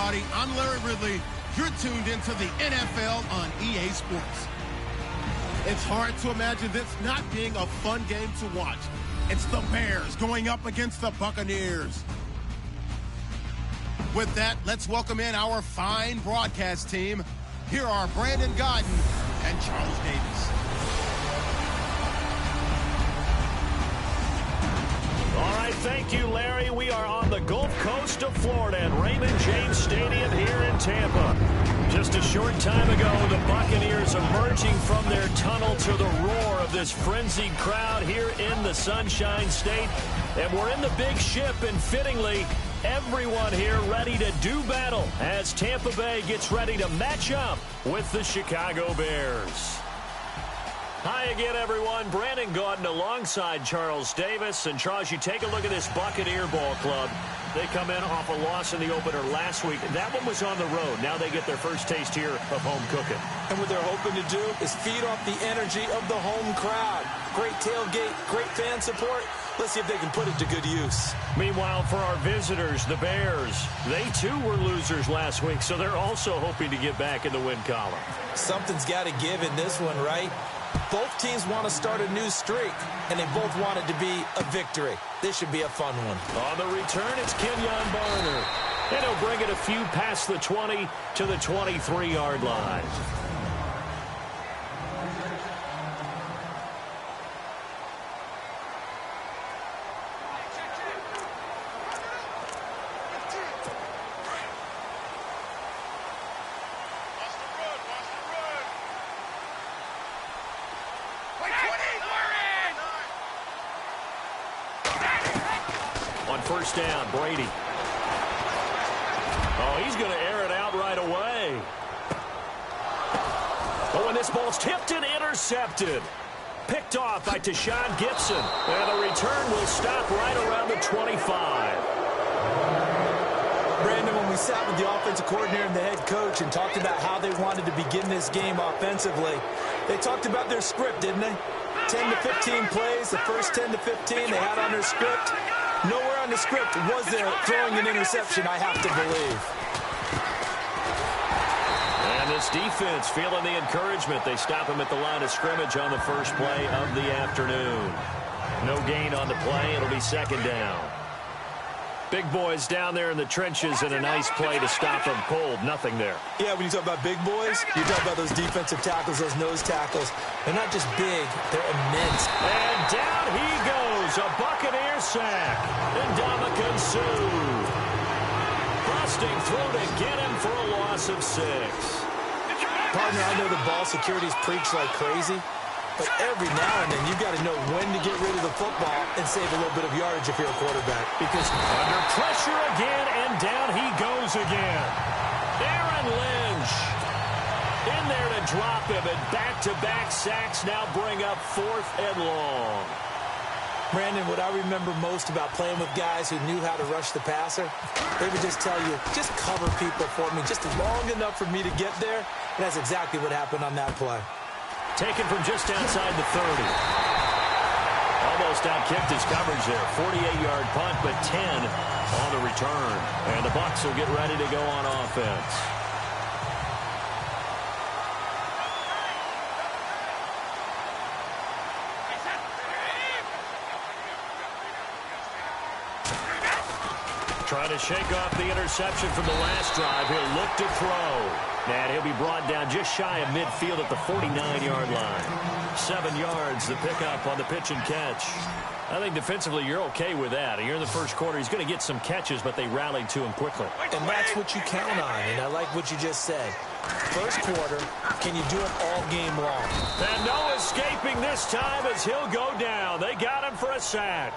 everybody. I'm Larry Ridley. You're tuned into the NFL on EA Sports. It's hard to imagine this not being a fun game to watch. It's the Bears going up against the Buccaneers. With that, let's welcome in our fine broadcast team. Here are Brandon Godden and Charles Davis. All right, thank you, Larry. We are on the Gulf Coast of Florida at Raymond James Stadium here in Tampa. Just a short time ago, the Buccaneers emerging from their tunnel to the roar of this frenzied crowd here in the Sunshine State. And we're in the big ship, and fittingly, everyone here ready to do battle as Tampa Bay gets ready to match up with the Chicago Bears. Hi again, everyone. Brandon Gaudin alongside Charles Davis. And Charles, you take a look at this Buccaneer ball club. They come in off a loss in the opener last week. That one was on the road. Now they get their first taste here of home cooking. And what they're hoping to do is feed off the energy of the home crowd. Great tailgate, great fan support. Let's see if they can put it to good use. Meanwhile, for our visitors, the Bears, they too were losers last week, so they're also hoping to get back in the win column. Something's got to give in this one, right? Both teams want to start a new streak, and they both want it to be a victory. This should be a fun one. On the return, it's Kenyon Barner. And he'll bring it a few past the 20 to the 23-yard line. First down, Brady. Oh, he's going to air it out right away. Oh, and this ball's tipped and intercepted. Picked off by Tashawn Gibson. And the return will stop right around the 25. Brandon, when we sat with the offensive coordinator and the head coach and talked about how they wanted to begin this game offensively, they talked about their script, didn't they? 10 to 15 plays, the first 10 to 15 they had on their script. Nowhere on the script was there throwing an interception, I have to believe. And this defense feeling the encouragement. They stop him at the line of scrimmage on the first play of the afternoon. No gain on the play. It'll be second down. Big boys down there in the trenches, and a nice play to stop them cold. Nothing there. Yeah, when you talk about big boys, you talk about those defensive tackles, those nose tackles. They're not just big, they're immense. And down he goes. A Buccaneer sack. And Ndamukong Suh busting through to get him for a loss of 6. Partner, I know the ball security's preached like crazy, but every now and then you've got to know when to get rid of the football and save a little bit of yardage if you're a quarterback. Because under pressure again, and down he goes again. Aaron Lynch in there to drop him, and back-to-back sacks now bring up 4th and long. Brandon, what I remember most about playing with guys who knew how to rush the passer, they would just tell you, just cover people for me just long enough for me to get there. And that's exactly what happened on that play. Taken from just outside the 30. Almost outkicked his coverage there. 48-yard punt, but 10 on the return. And the Bucs will get ready to go on offense. Trying to shake off the interception from the last drive. He'll look to throw. And he'll be brought down just shy of midfield at the 49-yard line. 7 yards, the pickup on the pitch and catch. I think defensively you're okay with that. Here in the first quarter, he's going to get some catches, but they rallied to him quickly. And that's what you count on, and I like what you just said. First quarter, can you do it all game long? And no escaping this time as he'll go down. They got him for a sack.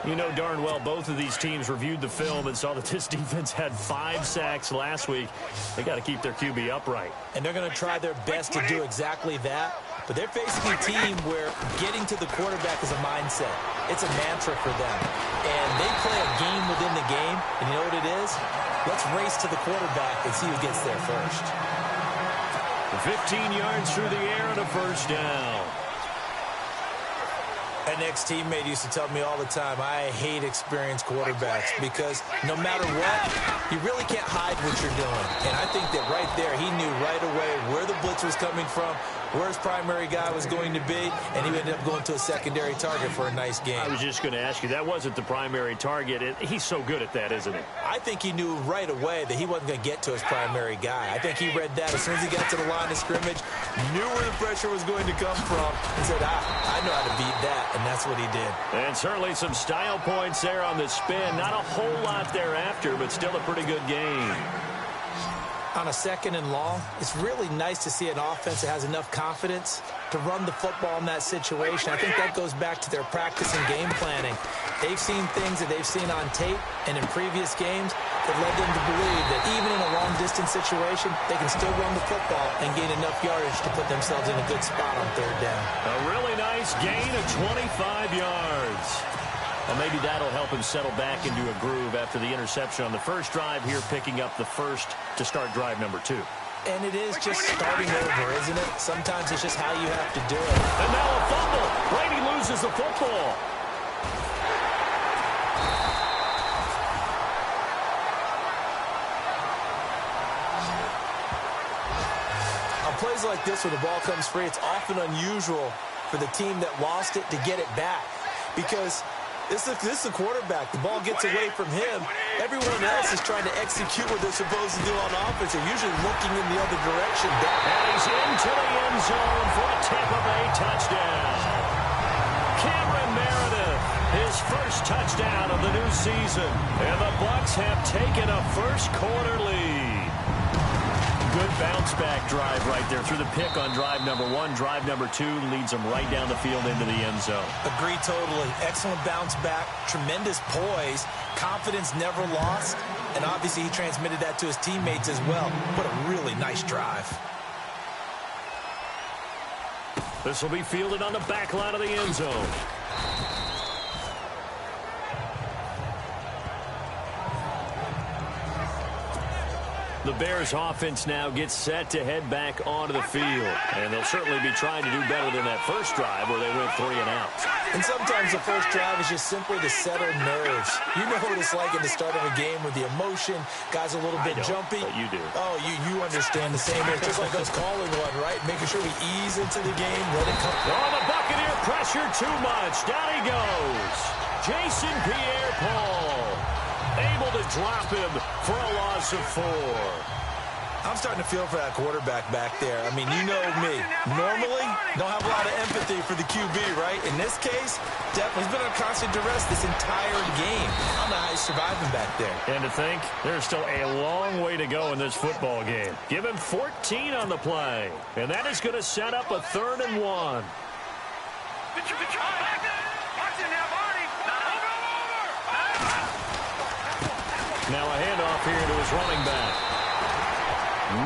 You know darn well both of these teams reviewed the film and saw that this defense had 5 sacks last week. They got to keep their QB upright. And they're going to try their best to do exactly that. But they're facing a team where getting to the quarterback is a mindset. It's a mantra for them. And they play a game within the game. And you know what it is? Let's race to the quarterback and see who gets there first. 15 yards through the air and a first down. An ex-teammate used to tell me all the time, I hate experienced quarterbacks because no matter what, you really can't hide what you're doing. And I think that right there, he knew right away where the blitz was coming from, where his primary guy was going to be, and he ended up going to a secondary target for a nice game. I was just going to ask you, that wasn't the primary target. He's so good at that, isn't he? I think he knew right away that he wasn't going to get to his primary guy. I think he read that as soon as he got to the line of scrimmage, knew where the pressure was going to come from, and said, I know how to beat that. And that's what he did. And certainly some style points there on the spin. Not a whole lot thereafter, but still a pretty good game. On a second and long, it's really nice to see an offense that has enough confidence to run the football in that situation. I think that goes back to their practice and game planning. They've seen things that they've seen on tape and in previous games that led them to believe that even in a long-distance situation, they can still run the football and gain enough yardage to put themselves in a good spot on third down. A really nice gain of 25 yards. Well, maybe that'll help him settle back into a groove after the interception on the first drive here, picking up the first to start drive number 2. And it is just starting over, isn't it? Sometimes it's just how you have to do it. And now a fumble. Brady loses the football. On plays like this where the ball comes free, it's often unusual for the team that lost it to get it back because this is a quarterback. The ball gets away from him. Everyone else is trying to execute what they're supposed to do on offense. They're usually looking in the other direction. And he's into the end zone for a Tampa Bay touchdown. Cameron Meredith, his first touchdown of the new season. And the Bucs have taken a first-quarter lead. Good bounce-back drive right there through the pick on drive number 1. Drive number 2 leads them right down the field into the end zone. Agree totally. Excellent bounce back, tremendous poise, confidence never lost, and obviously he transmitted that to his teammates as well. What a really nice drive. This will be fielded on the back line of the end zone. The Bears offense now gets set to head back onto the field. And they'll certainly be trying to do better than that first drive where they went 3 and out. And sometimes the first drive is just simply to settle nerves. You know what it's like at the start of a game with the emotion. Guys a little bit jumpy. But you do. Oh, you understand the same. It's just like us calling one, right? Making sure we ease into the game, let it come. Oh, the Buccaneer pressure too much. Down he goes. Jason Pierre-Paul able to drop him for a loss of 4. I'm starting to feel for that quarterback back there. I mean, you know me. Normally, don't have a lot of empathy for the QB, right? In this case, definitely he's been under constant duress this entire game. I don't know how he's surviving back there. And to think, there's still a long way to go in this football game. Give him 14 on the play. And that is going to set up a 3rd and 1. Now a handoff here to his running back.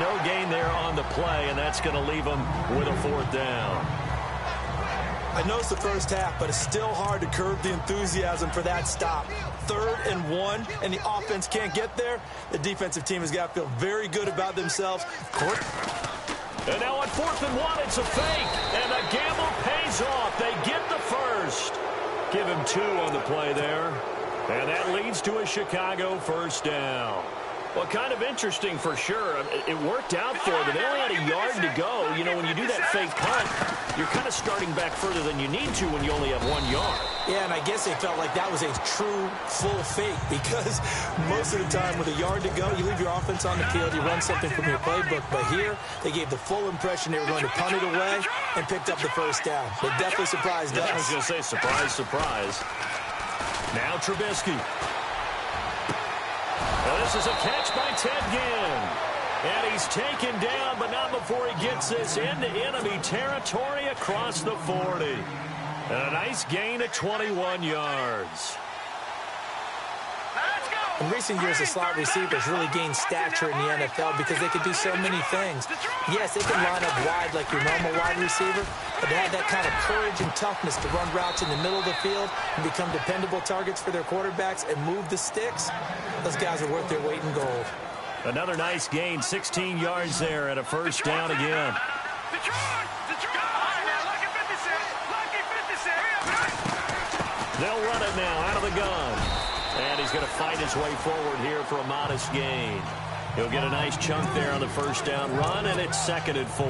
No gain there on the play, and that's going to leave him with a 4th down. I know it's the first half, but it's still hard to curb the enthusiasm for that stop. 3rd and 1, and the offense can't get there. The defensive team has got to feel very good about themselves. And now on 4th and 1, it's a fake, and the gamble pays off. They get the first. Give him 2 on the play there. And that leads to a Chicago first down. Well, kind of interesting for sure. It worked out for them. They only had a yard to go. You know, when you do that fake punt, you're kind of starting back further than you need to when you only have 1 yard. Yeah, and I guess they felt like that was a true full fake because most of the time with a yard to go, you leave your offense on the field, you run something from your playbook. But here, they gave the full impression they were going to punt it away and picked up the first down. They definitely surprised us. I was going to say, surprise, surprise. Now Trubisky. Well, this is a catch by Ted Ginn. And he's taken down, but not before he gets this into enemy territory across the 40. And a nice gain of 21 yards. In recent years, the slot receivers really gained stature in the NFL because they can do so many things. Yes, they can line up wide like your normal wide receiver, but they have that kind of courage and toughness to run routes in the middle of the field and become dependable targets for their quarterbacks and move the sticks. Those guys are worth their weight in gold. Another nice gain, 16 yards there and a first down again. gun. And he's going to fight his way forward here for a modest gain. He'll get a nice chunk there on the first down run, and it's 2nd and 4.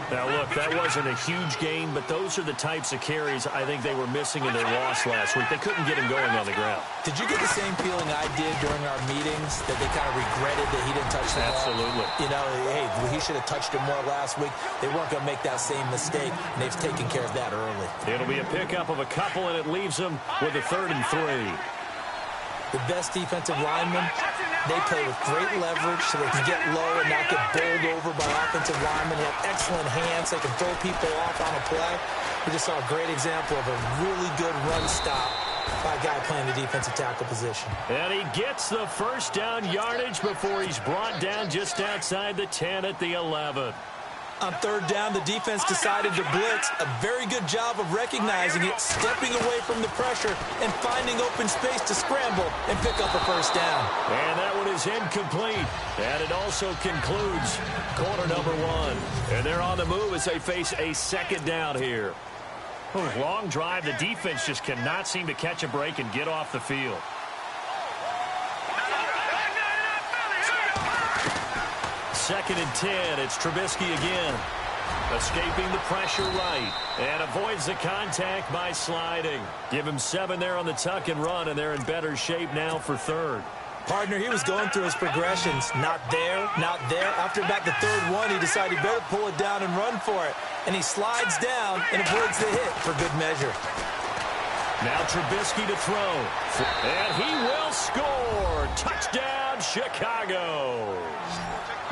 Now, look, that wasn't a huge gain, but those are the types of carries I think they were missing in their loss last week. They couldn't get him going on the ground. Did you get the same feeling I did during our meetings, that they kind of regretted that he didn't touch the ball? Absolutely. You know, hey, he should have touched it more last week. They weren't going to make that same mistake, and they've taken care of that early. It'll be a pickup of a couple, and it leaves them with a 3rd and 3. The best defensive linemen, they play with great leverage so they can get low and not get bowled over by offensive linemen. They have excellent hands. They can throw people off on a play. We just saw a great example of a really good run stop by a guy playing the defensive tackle position. And he gets the first down yardage before he's brought down just outside the 10 at the 11. On 3rd down, the defense decided to blitz. A very good job of recognizing it, stepping away from the pressure, and finding open space to scramble and pick up a first down. And that one is incomplete. And it also concludes quarter number 1. And they're on the move as they face a 2nd down here. Long drive. The defense just cannot seem to catch a break and get off the field. Second and 10. It's Trubisky again. Escaping the pressure right. And avoids the contact by sliding. Give him 7 there on the tuck and run, and they're in better shape now for 3rd. Partner, he was going through his progressions. Not there, not there. After about the 3rd one, he decided he better pull it down and run for it. And he slides down and avoids the hit for good measure. Now Trubisky to throw. And he will score. Touchdown, Chicago.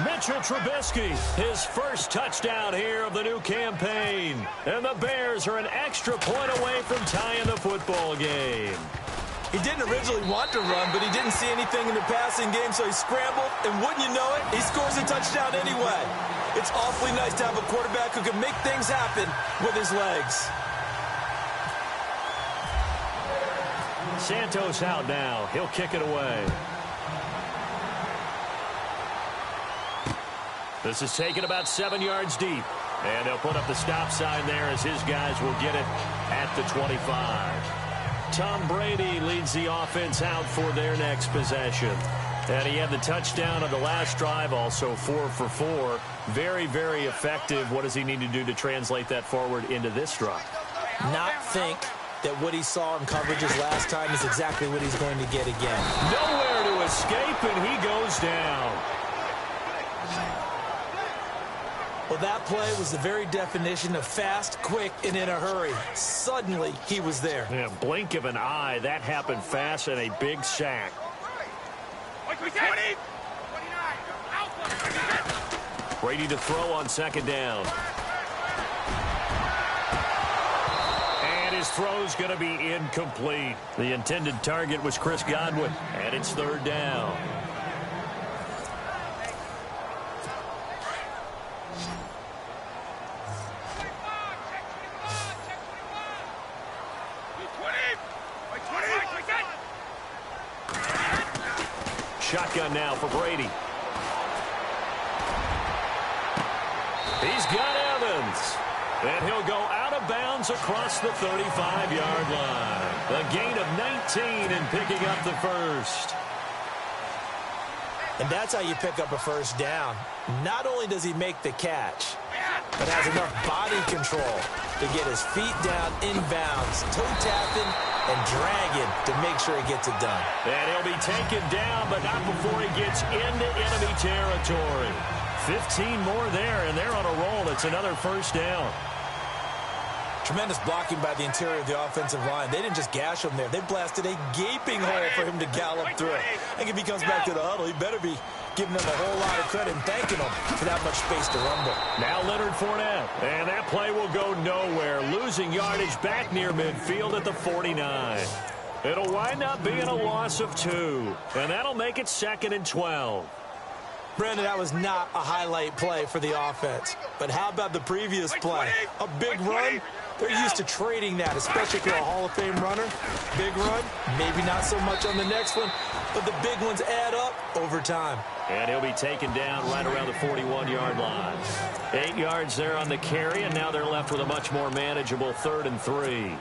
Mitchell Trubisky, his first touchdown here of the new campaign. And the Bears are an extra point away from tying the football game. He didn't originally want to run, but he didn't see anything in the passing game, so he scrambled, and wouldn't you know it, he scores a touchdown anyway. It's awfully nice to have a quarterback who can make things happen with his legs. Santos out now. He'll kick it away. This is taken about 7 yards deep. And they'll put up the stop sign there as his guys will get it at the 25. Tom Brady leads the offense out for their next possession. And he had the touchdown on the last drive, also 4 for 4. Very, very effective. What does he need to do to translate that forward into this drive? Not think that what he saw in coverages last time is exactly what he's going to get again. Nowhere to escape, and he goes down. Well, that play was the very definition of fast, quick, and in a hurry. Suddenly, he was there. Yeah, blink of an eye. That happened fast and a big sack. Brady to throw on 2nd down. And his throw's going to be incomplete. The intended target was Chris Godwin, and it's 3rd down. Shotgun now for Brady. He's got Evans. And he'll go out of bounds across the 35-yard line. A gain of 19 and picking up the first. And that's how you pick up a first down. Not only does he make the catch, but has enough body control to get his feet down inbounds, toe tapping and dragging to make sure he gets it done. And he'll be taken down, but not before he gets into enemy territory. 15 more there, and they're on a roll. It's another first down. Tremendous blocking by the interior of the offensive line. They didn't just gash him there. They blasted a gaping hole for him to gallop through. I think if he comes back to the huddle, he better be giving them a whole lot of credit and thanking them for that much space to rumble. Now Leonard Fournette. And that play will go nowhere. Losing yardage back near midfield at the 49. It'll wind up being a loss of 2. And that'll make it 2nd and 12. Brandon, that was not a highlight play for the offense. But how about the previous play? A big run? They're used to trading that, especially if you're a Hall of Fame runner. Big run, maybe not so much on the next one, but the big ones add up over time. And he'll be taken down right around the 41-yard line. 8 yards there on the carry, and now they're left with a much more manageable 3rd and 3.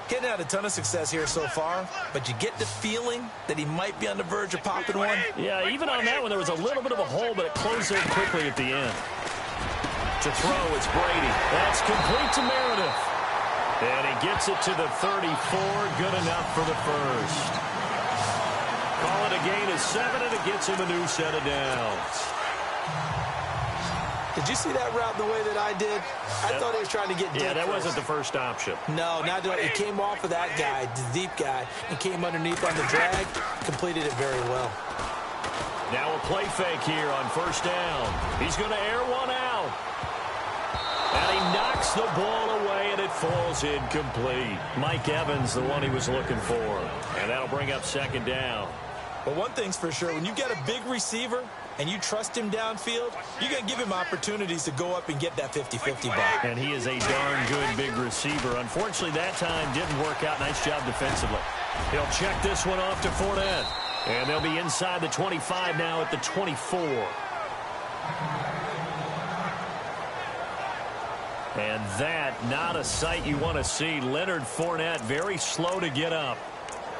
Getting out a ton of success here so far, but you get the feeling that he might be on the verge of popping one. Yeah, even on that one, there was a little bit of a hole, but it closed in quickly at the end. To throw, it's Brady. That's complete to Meredith. And he gets it to the 34. Good enough for the first. Call it a gain of 7, and it gets him a new set of downs. Did you see that route the way that I did? I thought he was trying to get deep. Yeah, that wasn't the first option. No, not doing it. It came off of that guy, the deep guy, and came underneath on the drag. Completed it very well. Now a play fake here on first down. He's going to air one out. And he knocks the ball away, and it falls incomplete. Mike Evans, the one he was looking for. And that'll bring up second down. But one thing's for sure, when you get a big receiver and you trust him downfield, you're going to give him opportunities to go up and get that 50-50 ball. And he is a darn good big receiver. Unfortunately, that time didn't work out. Nice job defensively. He'll check this one off to Fournette. And they'll be inside the 25 now at the 24. And that, not a sight you want to see. Leonard Fournette very slow to get up.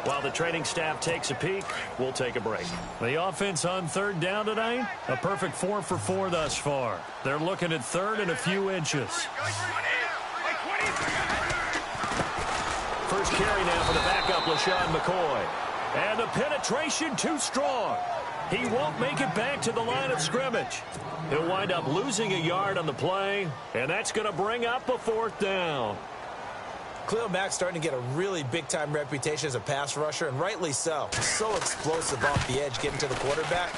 While the training staff takes a peek, we'll take a break. The offense on third down tonight, a perfect 4 for 4 thus far. They're looking at third and a few inches. First carry now for the backup, LaShawn McCoy. And the penetration too strong. He won't make it back to the line of scrimmage. He'll wind up losing a yard on the play, and that's going to bring up a fourth down. Khalil Mack's starting to get a really big-time reputation as a pass rusher, and rightly so. He's so explosive off the edge getting to the quarterback,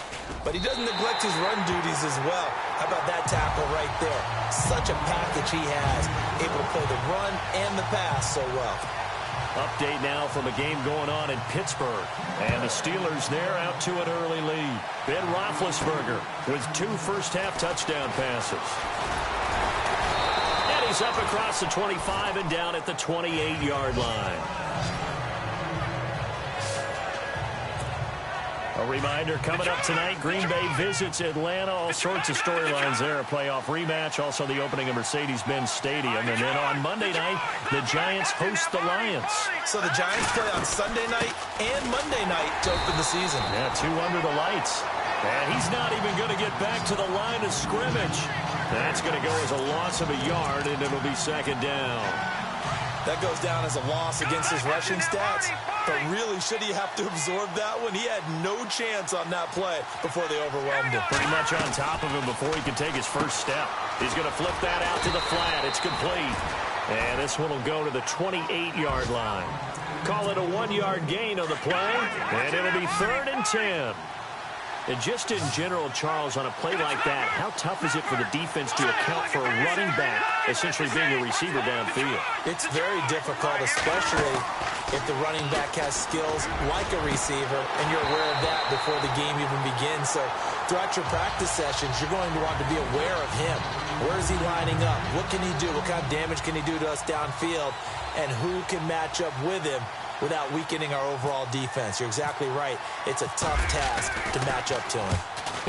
but he doesn't neglect his run duties as well. How about that tackle right there? Such a package he has, able to play the run and the pass so well. Update now from a game going on in Pittsburgh. And the Steelers there out to an early lead. Ben Roethlisberger with 2 first-half touchdown passes. And he's up across the 25 and down at the 28-yard line. A reminder coming up tonight, Green Bay visits Atlanta. All sorts of storylines there. A playoff rematch. Also the opening of Mercedes-Benz Stadium. And then on Monday night, the Giants host the Lions. So the Giants play on Sunday night and Monday night to open the season. Yeah, 2 under the lights. And he's not even going to get back to the line of scrimmage. That's going to go as a loss of a yard, and it'll be second down. That goes down as a loss against his rushing stats. But really, should he have to absorb that one? He had no chance on that play before they overwhelmed him. Pretty much on top of him before he could take his first step. He's going to flip that out to the flat. It's complete. And this one will go to the 28-yard line. Call it a 1-yard gain on the play. And it'll be 3rd and 10. And just in general, Charles, on a play like that, how tough is it for the defense to account for a running back essentially being a receiver downfield? It's very difficult, especially if the running back has skills like a receiver, and you're aware of that before the game even begins. So throughout your practice sessions, you're going to want to be aware of him. Where is he lining up? What can he do? What kind of damage can he do to us downfield? And who can match up with him without weakening our overall defense? You're exactly right. It's a tough task to match up to him.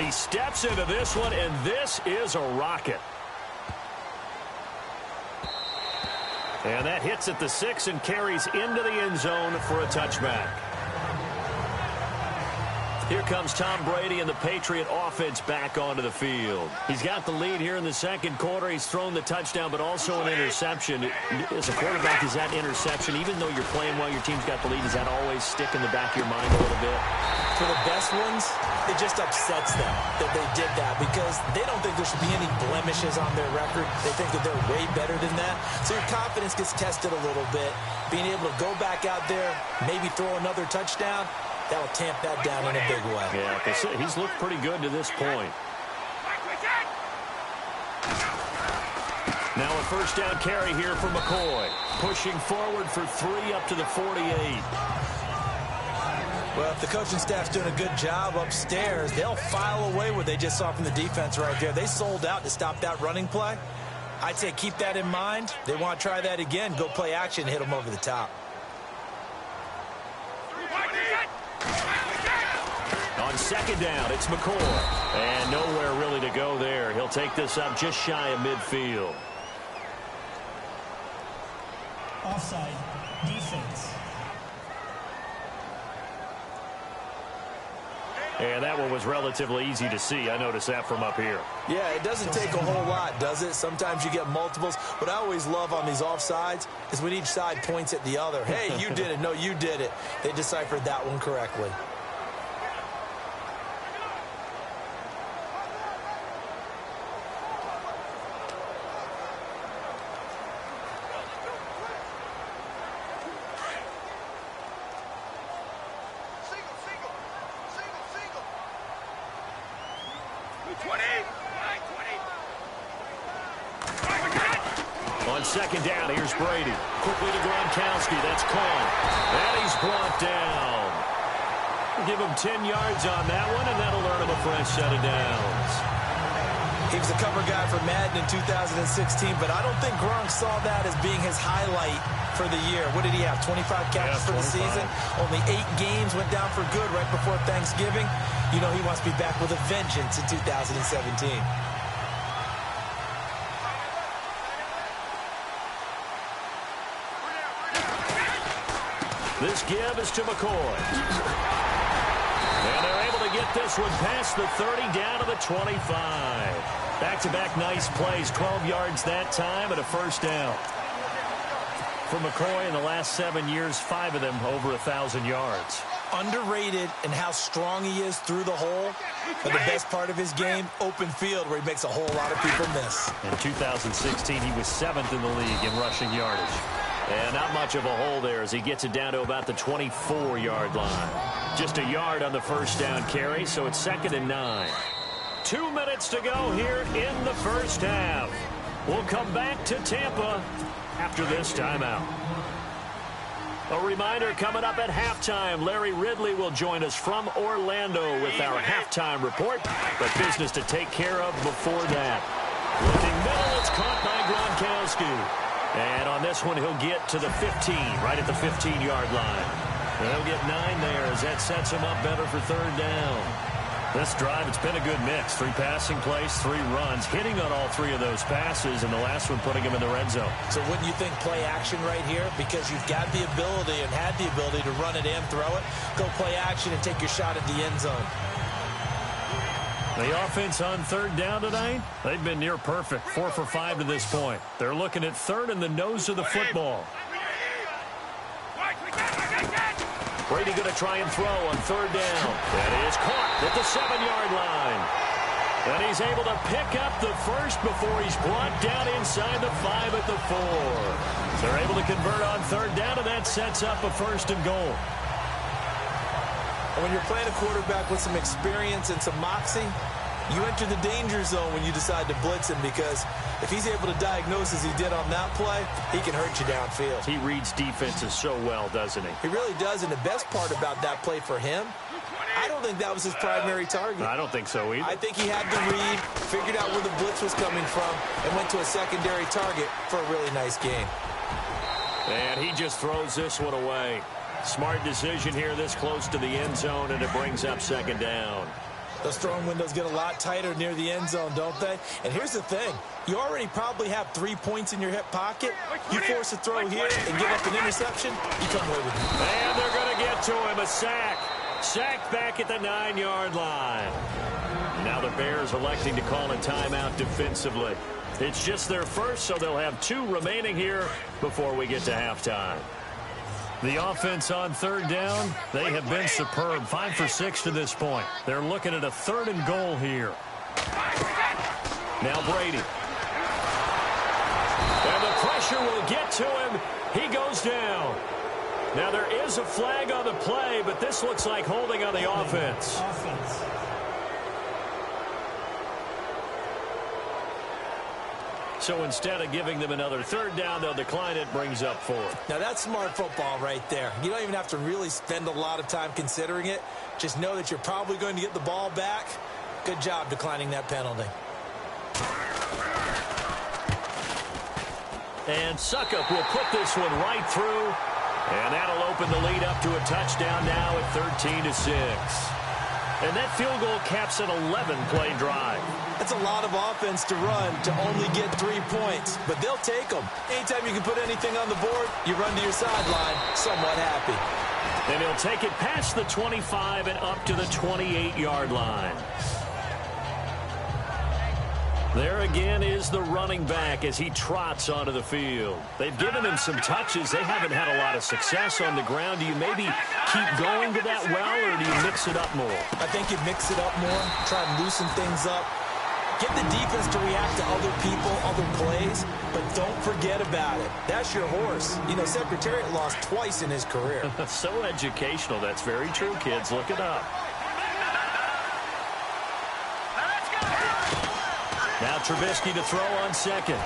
He steps into this one, and this is a rocket. And that hits at the 6 and carries into the end zone for a touchback. Here comes Tom Brady and the Patriot offense back onto the field. He's got the lead here in the second quarter. He's thrown the touchdown, but also an interception. As a quarterback, is that interception, even though you're playing while your team's got the lead, does that always stick in the back of your mind a little bit? For the best ones, it just upsets them that they did that because they don't think there should be any blemishes on their record. They think that they're way better than that. So your confidence gets tested a little bit. Being able to go back out there, maybe throw another touchdown, that will tamp that down in a big way. Yeah, he's looked pretty good to this point. Now a first down carry here for McCoy. Pushing forward for 3 up to the 48. Well, if the coaching staff's doing a good job upstairs, they'll file away what they just saw from the defense right there. They sold out to stop that running play. I'd say keep that in mind. They want to try that again. Go play action, hit them over the top. On second down, it's McCoy. And nowhere really to go there. He'll take this up just shy of midfield. Offside. Defense. offense. And that one was relatively easy to see. I noticed that from up here. Yeah, it doesn't take a whole lot, does it? Sometimes you get multiples. What I always love on these offsides is when each side points at the other. Hey, you did it. No, you did it. They deciphered that one correctly. On second down, here's Brady. Quickly to Gronkowski. That's called. And he's brought down. We'll give him 10 yards on that one, and that'll earn him a fresh set of downs. He was a cover guy for Madden in 2016, but I don't think Gronk saw that as being his highlight for the year. What did he have, 25 catches for the season? Only 8 games, went down for good right before Thanksgiving. You know he wants to be back with a vengeance in 2017. This give is to McCoy. And they're able to get this one past the 30 down to the 25. Back-to-back nice plays, 12 yards that time and a first down. For McCoy in the last 7 years, 5 of them over 1,000 yards. Underrated in how strong he is through the hole. But the best part of his game, open field, where he makes a whole lot of people miss. In 2016, he was 7th in the league in rushing yardage. And not much of a hole there as he gets it down to about the 24-yard line. Just a yard on the first down carry, so it's 2nd and 9. 2 minutes to go here in the first half. We'll come back to Tampa after this timeout. A reminder coming up at halftime, Larry Ridley will join us from Orlando with our halftime report, but business to take care of before that. Looking middle, it's caught by Gronkowski. And on this one, he'll get to the 15, right at the 15-yard line. And he'll get 9 there as that sets him up better for 3rd down. This drive, it's been a good mix. 3 passing plays, 3 runs, hitting on all 3 of those passes, and the last one putting him in the red zone. So wouldn't you think play action right here? Because you've got the ability and had the ability to run it and throw it. Go play action and take your shot at the end zone. The offense on 3rd down tonight, they've been near perfect, 4 for 5 to this point. They're looking at 3rd in the nose of the football. Brady going to try and throw on 3rd down. That is caught at the 7-yard line. And he's able to pick up the first before he's brought down inside the 5 at the 4. They're able to convert on 3rd down, and that sets up a 1st and goal. When you're playing a quarterback with some experience and some moxie, you enter the danger zone when you decide to blitz him, because if he's able to diagnose as he did on that play, he can hurt you downfield. He reads defenses so well, doesn't he? He really does, and the best part about that play for him, I don't think that was his primary target. I don't think so either. I think he had the read, figured out where the blitz was coming from, and went to a secondary target for a really nice game. And he just throws this one away. Smart decision here this close to the end zone, and it brings up 2nd down. Those throwing windows get a lot tighter near the end zone, don't they? And here's the thing. You already probably have 3 points in your hip pocket. You force a throw here and give up an interception, you come away with it. And they're going to get to him. A sack. Sacked back at the 9-yard line. Now the Bears electing to call a timeout defensively. It's just their first, so they'll have 2 remaining here before we get to halftime. The offense on 3rd down, they have been superb. 5 for 6 to this point. They're looking at a 3rd and goal here. Now Brady. And the pressure will get to him. He goes down. Now there is a flag on the play, but this looks like holding on the offense. So instead of giving them another 3rd down, they'll decline it, brings up 4th. Now that's smart football right there. You don't even have to really spend a lot of time considering it. Just know that you're probably going to get the ball back. Good job declining that penalty. And Suckup will put this one right through. And that'll open the lead up to a touchdown now at 13-6. And that field goal caps an 11-play drive. That's a lot of offense to run to only get 3 points, but they'll take them. Anytime you can put anything on the board, you run to your sideline somewhat happy. And he'll take it past the 25 and up to the 28-yard line. There again is the running back as he trots onto the field. They've given him some touches. They haven't had a lot of success on the ground. Do you maybe keep going to that well, or do you mix it up more? I think you mix it up more, try and loosen things up. Get the defense to react to other people, other plays, but don't forget about it. That's your horse. You know, Secretariat lost twice in his career. So educational. That's very true, kids. Look it up. Now Trubisky to throw on second.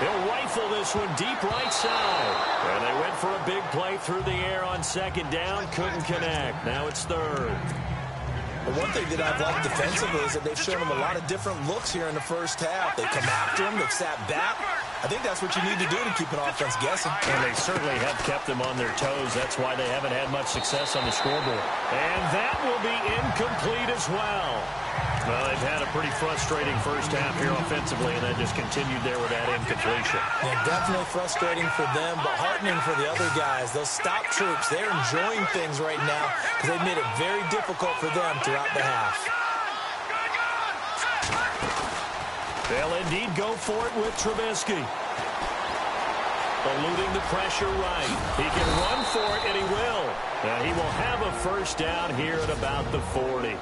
He'll rifle this one deep right side. And they went for a big play through the air on second down. Couldn't connect. Now it's third. But one thing that I've liked defensively is that they've shown him a lot of different looks here in the first half. They come after him. They've sat back. I think that's what you need to do to keep an offense guessing. And they certainly have kept them on their toes. That's why they haven't had much success on the scoreboard. And that will be incomplete as well. Well, they've had a pretty frustrating first half here offensively, and then just continued there with that incompletion. Yeah, definitely frustrating for them, but heartening for the other guys. Those stop troops, they're enjoying things right now because they've made it very difficult for them throughout the half. They'll indeed go for it with Trubisky. Eluding the pressure right. He can run for it, and he will. Now, he will have a first down here at about the 40.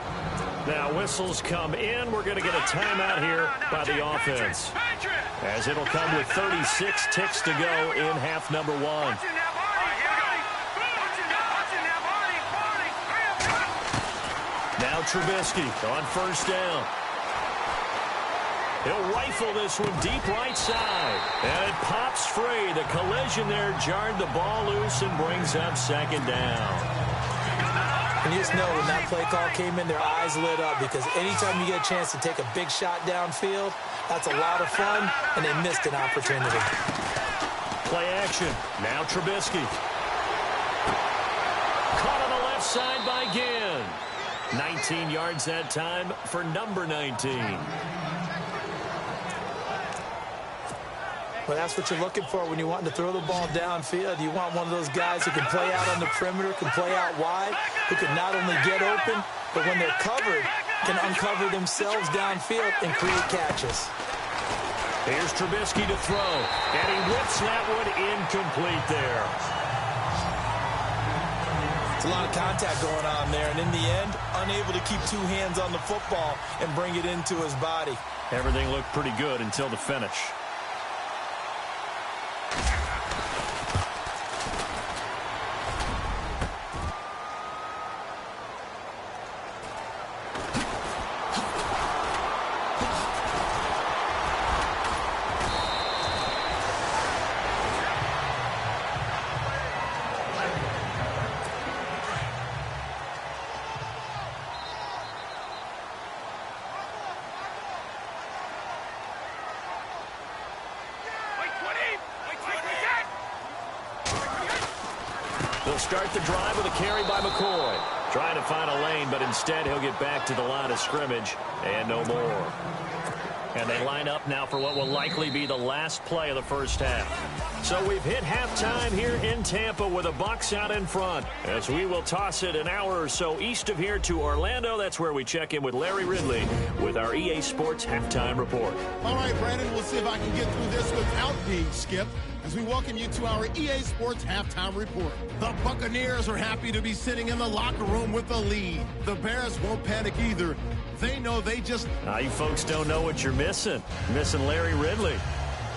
Now, whistles come in. We're going to get a timeout here by the offense, as it'll come with 36 ticks to go in half number 1. Now Trubisky on first down. He'll rifle this one deep right side. And it pops free. The collision there jarred the ball loose and brings up second down. And you just know when that play call came in, their eyes lit up, because anytime you get a chance to take a big shot downfield, that's a lot of fun, and they missed an opportunity. Play action. Now Trubisky. Caught on the left side by Ginn. 19 yards that time for number 19. Well, that's what you're looking for when you want to throw the ball downfield. You want one of those guys who can play out on the perimeter, can play out wide, who can not only get open, but when they're covered, can uncover themselves downfield and create catches. Here's Trubisky to throw, and he whips that one incomplete there. It's a lot of contact going on there, and in the end, unable to keep two hands on the football and bring it into his body. Everything looked pretty good until the finish. They'll start the drive with a carry by McCoy. Trying to find a lane, but instead he'll get back to the line of scrimmage and no more. And they line up now for what will likely be the last play of the first half. So we've hit halftime here in Tampa with the Bucs out in front, as we will toss it an hour or so east of here to Orlando. That's where we check in with Larry Ridley with our EA Sports Halftime Report. All right, Brandon, we'll see if I can get through this without being skipped as we welcome you to our EA Sports Halftime Report. The Buccaneers are happy to be sitting in the locker room with the lead. The Bears won't panic either. They know they just... Now, you folks don't know what you're missing. You're missing Larry Ridley.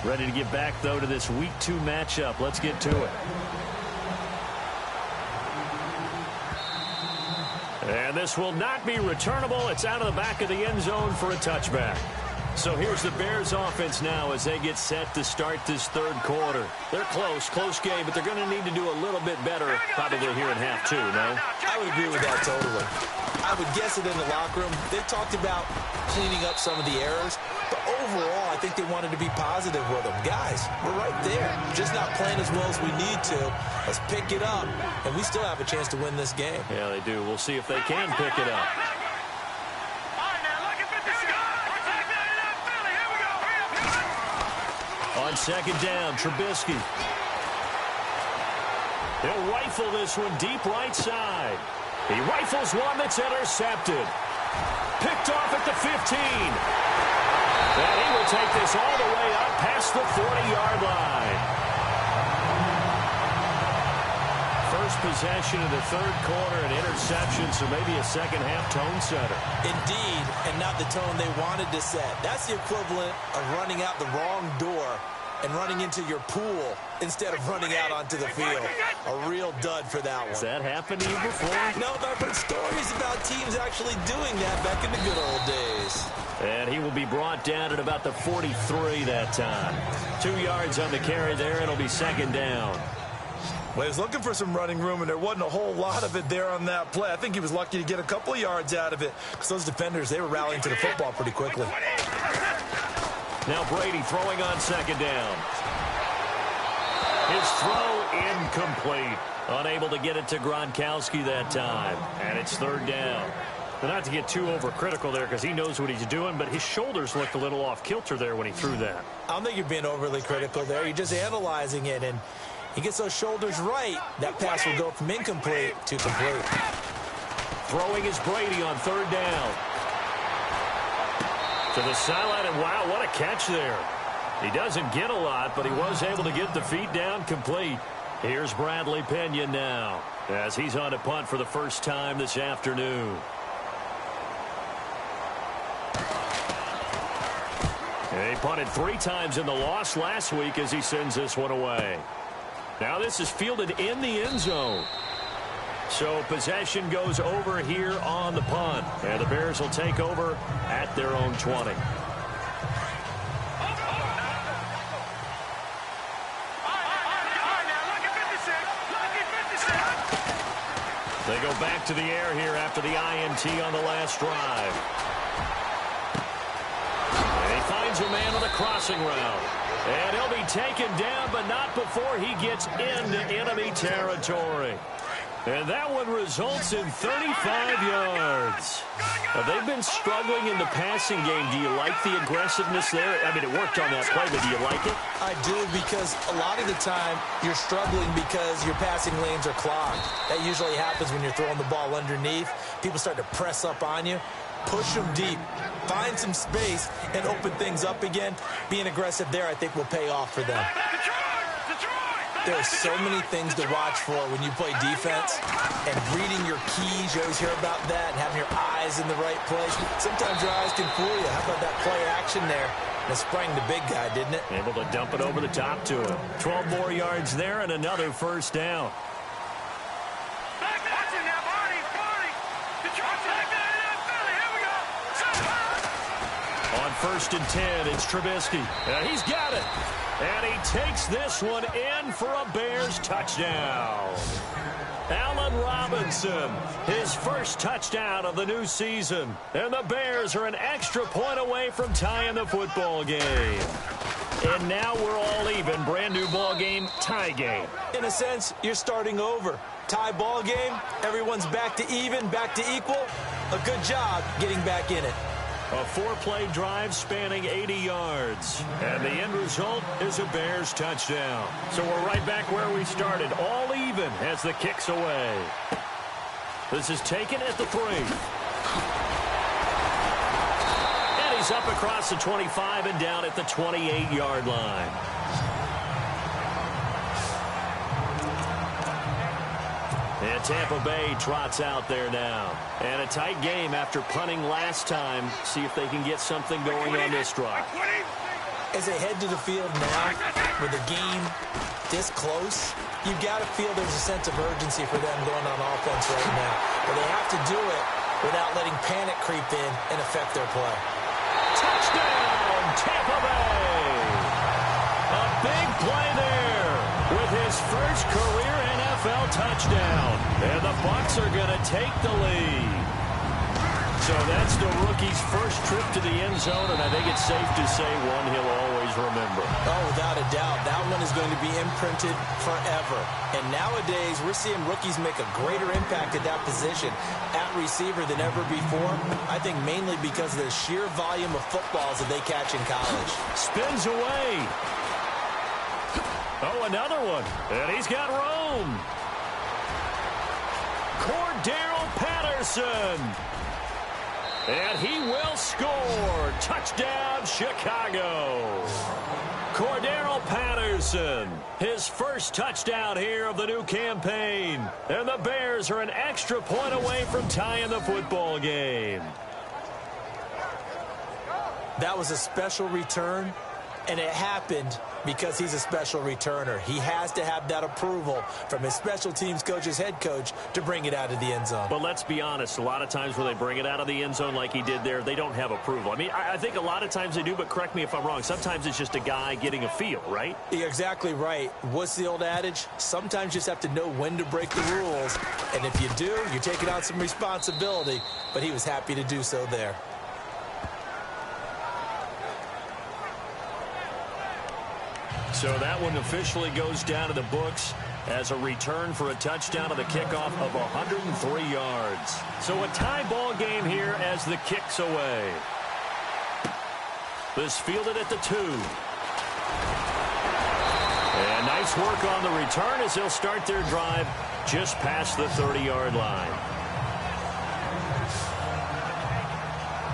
Ready to get back, though, to this Week 2 matchup. Let's get to it. And this will not be returnable. It's out of the back of the end zone for a touchback. So here's the Bears offense now as they get set to start this third quarter. They're close game, but they're going to need to do a little bit better probably here in half 2, no? I would agree with that totally. I would guess it in the locker room. They talked about cleaning up some of the errors, but overall, I think they wanted to be positive with them. Guys, we're right there. Just not playing as well as we need to. Let's pick it up, and we still have a chance to win this game. Yeah, they do. We'll see if they can pick it up. On second down, Trubisky. He'll rifle this one deep right side. He rifles one that's intercepted. Picked off at the 15. And he will take this all the way up past the 40-yard line. First possession of the third quarter, an interception, so maybe a second-half tone setter. Indeed, and not the tone they wanted to set. That's the equivalent of running out the wrong door and running into your pool instead of running out onto the field. A real dud for that one. Has that happened to you before? No, but I've heard stories about teams actually doing that back in the good old days. And he will be brought down at about the 43 that time. 2 yards on the carry there. It'll be second down. Well, he was looking for some running room, and there wasn't a whole lot of it there on that play. I think he was lucky to get a couple of yards out of it because those defenders, they were rallying to the football pretty quickly. Now Brady throwing on second down. His throw incomplete. Unable to get it to Gronkowski that time. And it's third down. But not to get too overcritical there because he knows what he's doing, but his shoulders looked a little off kilter there when he threw that. I don't think you're being overly critical there. You're just analyzing it, and he gets those shoulders right. That pass will go from incomplete to complete. Throwing is Brady on third down. To the sideline, and wow, what a catch there. He doesn't get a lot, but he was able to get the feet down complete. Here's Bradley Pinion now as he's on to punt for the first time this afternoon. He punted 3 times in the loss last week as he sends this one away. Now this is fielded in the end zone. So possession goes over here on the punt. And the Bears will take over at their own 20. They go back to the air here after the INT on the last drive. And he finds a man on the crossing route. And he'll be taken down, but not before he gets into enemy territory. And that one results in 35 yards. They've been struggling in the passing game. Do you like the aggressiveness there? I mean, it worked on that play, but do you like it? I do, because a lot of the time you're struggling because your passing lanes are clogged. That usually happens when you're throwing the ball underneath. People start to press up on you. Push them deep. Find some space and open things up again. Being aggressive there, I think, will pay off for them. There are so many things to watch for when you play defense, and reading your keys, you always hear about that, and having your eyes in the right place. Sometimes your eyes can fool you. How about that play action there? And it sprang the big guy, didn't it? Able to dump it over the top to him. 12 more yards there and another first down. On 1st and 10, it's Trubisky. He's got it. And he takes this one in for a Bears touchdown. Allen Robinson, his first touchdown of the new season. And the Bears are an extra point away from tying the football game. And now we're all even. Brand new ball game, tie game. In a sense, you're starting over. Tie ball game, everyone's back to even, back to equal. A good job getting back in it. A 4-play drive spanning 80 yards. And the end result is a Bears touchdown. So we're right back where we started. All even as the kick's away. This is taken at the 3. And he's up across the 25 and down at the 28-yard line. And Tampa Bay trots out there now. And a tight game after punting last time. See if they can get something going on this drive. As they head to the field now, with the game this close, you've got to feel there's a sense of urgency for them going on offense right now. But they have to do it without letting panic creep in and affect their play. Touchdown, Tampa Bay! A big play there with his first career NFL touchdown. And the Bucs are going to take the lead. So that's the rookie's first trip to the end zone, and I think it's safe to say one he'll always remember. Oh, without a doubt. That one is going to be imprinted forever. And nowadays, we're seeing rookies make a greater impact at that position at receiver than ever before. I think mainly because of the sheer volume of footballs that they catch in college. Spins away. Oh, another one. And he's got room. Cordero Patterson. And he will score. Touchdown, Chicago. Cordero Patterson, his first touchdown here of the new campaign. And the Bears are an extra point away from tying the football game. That was a special return, and it happened because he's a special returner. He has to have that approval from his special teams coach, his head coach, to bring it out of the end zone. But let's be honest, a lot of times when they bring it out of the end zone like he did there, they don't have approval. I mean, I think a lot of times they do, but correct me if I'm wrong. Sometimes it's just a guy getting a feel, right? You're exactly right. What's the old adage? Sometimes you just have to know when to break the rules. And if you do, you're taking on some responsibility. But he was happy to do so there. So that one officially goes down to the books as a return for a touchdown on the kickoff of 103 yards. So a tie ball game here as the kick's away. This fielded at the 2. And nice work on the return as they'll start their drive just past the 30-yard line.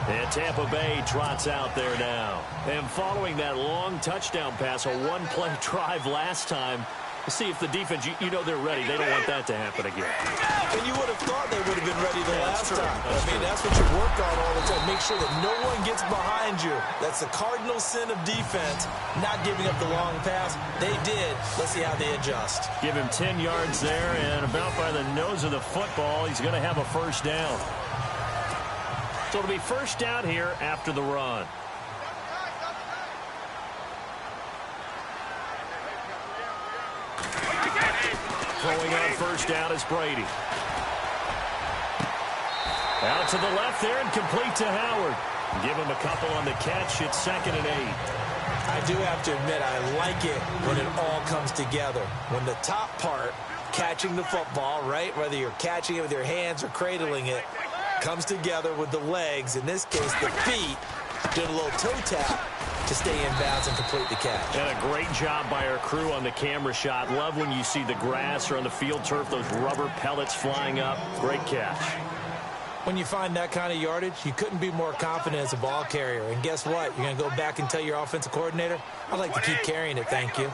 And Tampa Bay trots out there now. And following that long touchdown pass, a one-play drive last time, see if the defense, you know they're ready. They don't want that to happen again. And you would have thought they would have been ready the last time. That's what you work on all the time. Make sure that no one gets behind you. That's the cardinal sin of defense, not giving up the long pass. They did. Let's see how they adjust. Give him 10 yards there, and about by the nose of the football, he's going to have a first down. So it'll be first down here after the run. Throwing on first down is Brady. Out to the left there and complete to Howard. Give him a couple on the catch. It's 2nd and 8. I do have to admit, I like it when it all comes together. When the top part, catching the football, right, whether you're catching it with your hands or cradling it, comes together with the legs, in this case the feet, did a little toe tap to stay in bounds and complete the catch. And a great job by our crew on the camera shot. Love when you see the grass or on the field turf, those rubber pellets flying up. Great catch. When you find that kind of yardage, you couldn't be more confident as a ball carrier. And guess what? You're going to go back and tell your offensive coordinator, I'd like to keep carrying it, thank you.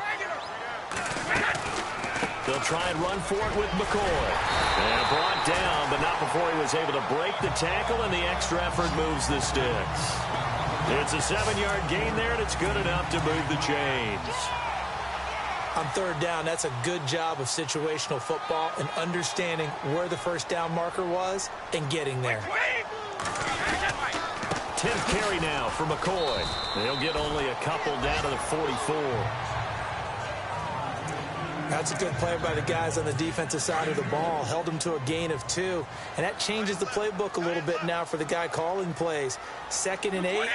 They'll try and run for it with McCoy. And brought down, but not before he was able to break the tackle, and the extra effort moves the sticks. It's a 7-yard gain there, and it's good enough to move the chains. On third down, that's a good job of situational football and understanding where the first down marker was and getting there. 10th carry now for McCoy. They'll get only a couple down to the 44. That's a good play by the guys on the defensive side of the ball. Held them to a gain of 2. And that changes the playbook a little bit now for the guy calling plays. 2nd and 8.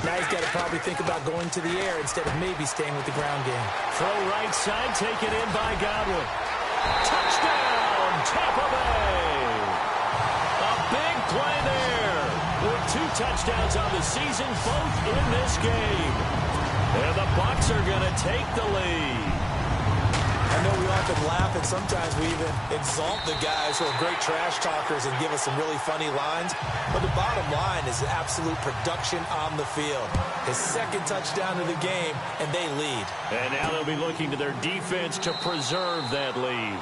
Now he's got to probably think about going to the air instead of maybe staying with the ground game. Throw right side, taken in by Godwin. Touchdown, Tampa Bay. A big play there with 2 touchdowns on the season, both in this game. And the Bucs are going to take the lead. I know we often laugh, and sometimes we even exalt the guys who are great trash talkers and give us some really funny lines. But the bottom line is absolute production on the field. His 2nd touchdown of the game, and they lead. And now they'll be looking to their defense to preserve that lead.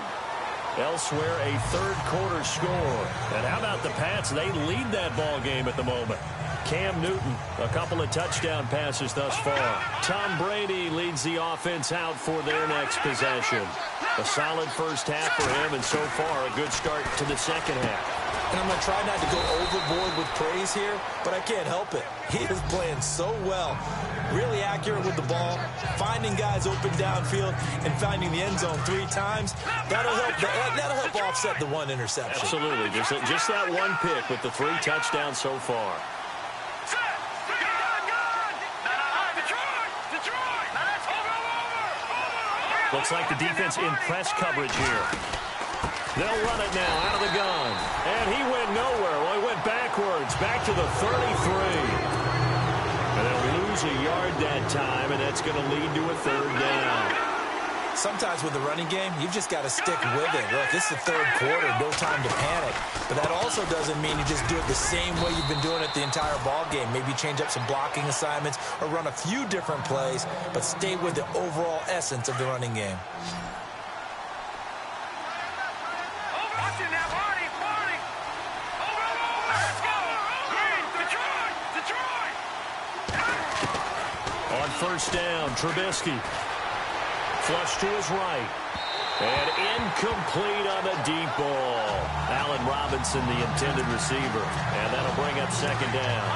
Elsewhere, a 3rd quarter score. And how about the Pats? They lead that ball game at the moment. Cam Newton, a couple of touchdown passes thus far. Tom Brady leads the offense out for their next possession. A solid first half for him, and so far a good start to the second half. And I'm going to try not to go overboard with praise here, but I can't help it. He is playing so well. Really accurate with the ball, finding guys open downfield, and finding the end zone 3 times. That'll help offset the 1 interception. Absolutely. Just that 1 pick with the 3 touchdowns so far. Looks like the defense in press coverage here. They'll run it now out of the gun. And he went nowhere. Well, he went backwards, back to the 33. And they'll lose a yard that time, and that's going to lead to a 3rd down. Sometimes with the running game, you've just got to stick with it. Look, it's the 3rd quarter, no time to panic. But that also doesn't mean you just do it the same way you've been doing it the entire ball game. Maybe change up some blocking assignments or run a few different plays, but stay with the overall essence of the running game. On 1st down, Trubisky. Flush to his right. And incomplete on the deep ball. Allen Robinson, the intended receiver. And that'll bring up 2nd down.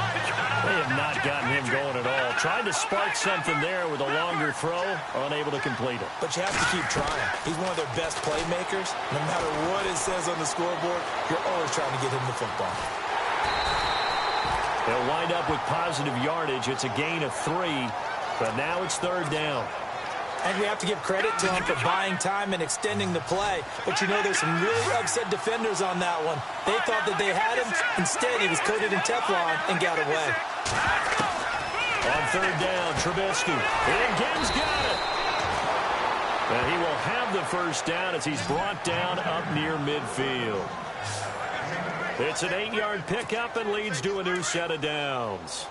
They have not gotten him going at all. Tried to spark something there with a longer throw. Unable to complete it. But you have to keep trying. He's one of their best playmakers. No matter what it says on the scoreboard, you're always trying to get him the football. They'll wind up with positive yardage. It's a gain of 3. But now it's 3rd down. And we have to give credit to him for buying time and extending the play. But you know, there's some really upset defenders on that one. They thought that they had him. Instead, he was coated in Teflon and got away. On 3rd down, Trubisky. And again's got it. And he will have the 1st down as he's brought down up near midfield. It's an 8-yard pickup and leads to a new set of downs.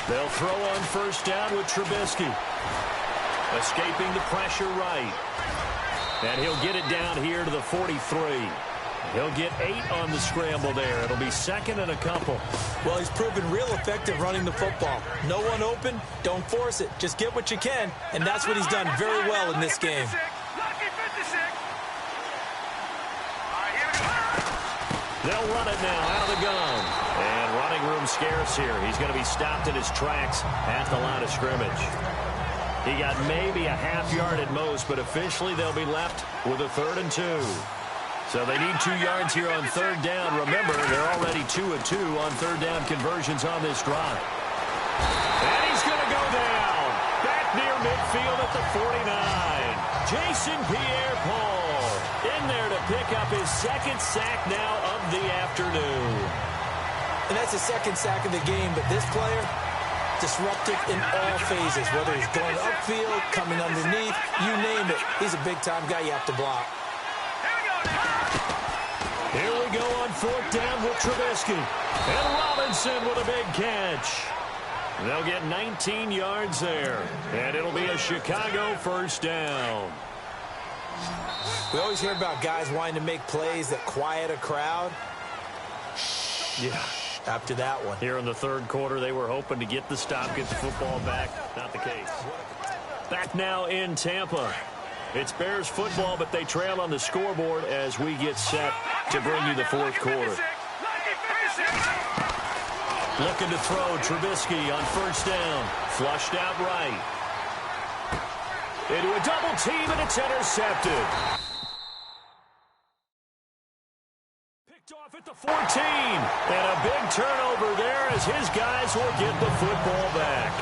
They'll throw on 1st down with Trubisky. Escaping the pressure right. And he'll get it down here to the 43. He'll get 8 on the scramble there. It'll be 2nd and a couple. Well, he's proven real effective running the football. No one open, don't force it. Just get what you can, and that's what he's done very well in this game. They'll run it now out of the gun. And running room scarce here. He's going to be stopped in his tracks at the line of scrimmage. He got maybe a half yard at most, but officially they'll be left with a 3rd and 2. So they need 2 yards here on 3rd down. Remember, they're already 2 of 2 on 3rd down conversions on this drive. And he's going to go down. Back near midfield at the 49. Jason Pierre-Paul in there to pick up his 2nd sack now of the afternoon. And that's the 2nd sack of the game, but this player, disruptive in all phases, whether he's going upfield, coming underneath, you name it. He's a big-time guy you have to block. Here we go on 4th down with Trubisky. And Robinson with a big catch. They'll get 19 yards there. And it'll be a Chicago 1st down. We always hear about guys wanting to make plays that quiet a crowd. Yeah. After that one. Here in the 3rd quarter, they were hoping to get the stop, get the football back. Not the case. Back now in Tampa. It's Bears football, but they trail on the scoreboard as we get set to bring you the 4th quarter. Looking to throw, Trubisky on 1st down. Flushed out right. Into a double team, and it's intercepted. Picked off at the 14. And a big turnover there as his guys will get the football back.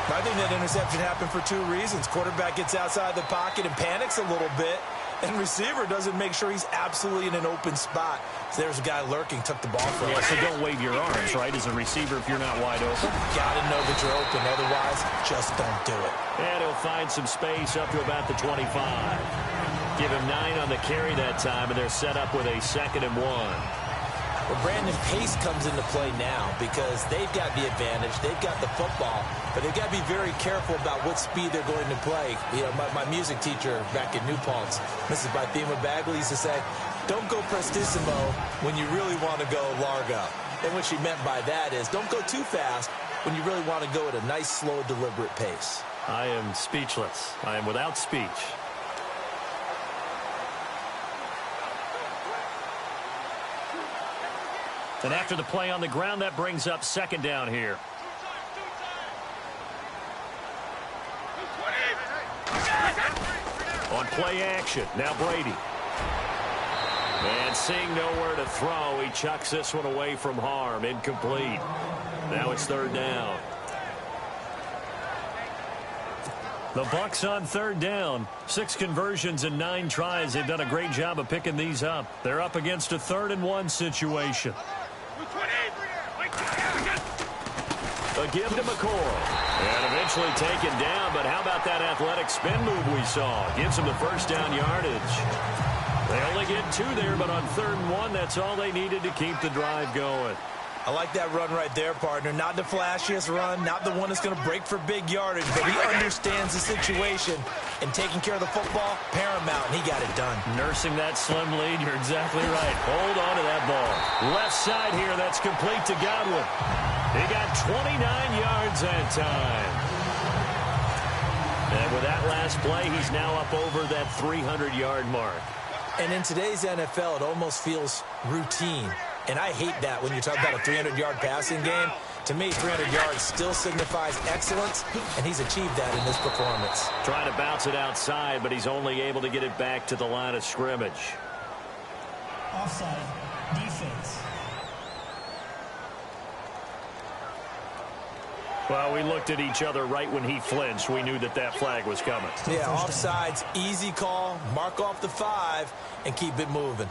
I think that interception happened for 2 reasons. Quarterback gets outside the pocket and panics a little bit, and receiver doesn't make sure he's absolutely in an open spot. So there's a guy lurking, took the ball from him. Yeah, so don't wave your arms, right, as a receiver if you're not wide open. Got to know that you're open. Otherwise, just don't do it. And he'll find some space up to about the 25. Give him 9 on the carry that time, and they're set up with a 2nd and 1. Well, Brandon, pace comes into play now because they've got the advantage. They've got the football, but they've got to be very careful about what speed they're going to play. You know, my music teacher back in New Paltz, Mrs. Bythema Bagley, used to say, don't go prestissimo when you really want to go largo. And what she meant by that is don't go too fast when you really want to go at a nice, slow, deliberate pace. I am speechless. I am without speech. And after the play on the ground, that brings up second down here. On play action, now Brady. And seeing nowhere to throw, he chucks this one away from harm. Incomplete. Now it's third down. The Bucs on third down. 6 conversions and 9 tries. They've done a great job of picking these up. They're up against a 3rd-and-1 situation. A give to McCoy. And eventually taken down, but how about that athletic spin move we saw? Gives him the first down yardage. They only get 2 there, but on 3rd-and-1, that's all they needed to keep the drive going. I like that run right there, partner. Not the flashiest run, not the one that's going to break for big yardage, but he understands the situation, and taking care of the football, paramount, and he got it done. Nursing that slim lead, you're exactly right. Hold on to that ball. Left side here, that's complete to Godwin. He got 29 yards that time. And with that last play, he's now up over that 300-yard mark. And in today's NFL, it almost feels routine. And I hate that when you talk about a 300-yard passing game. To me, 300 yards still signifies excellence, and he's achieved that in this performance. Trying to bounce it outside, but he's only able to get it back to the line of scrimmage. Offside, defense. Well, we looked at each other right when he flinched. We knew that that flag was coming. Yeah, offsides, easy call, mark off the 5, and keep it moving.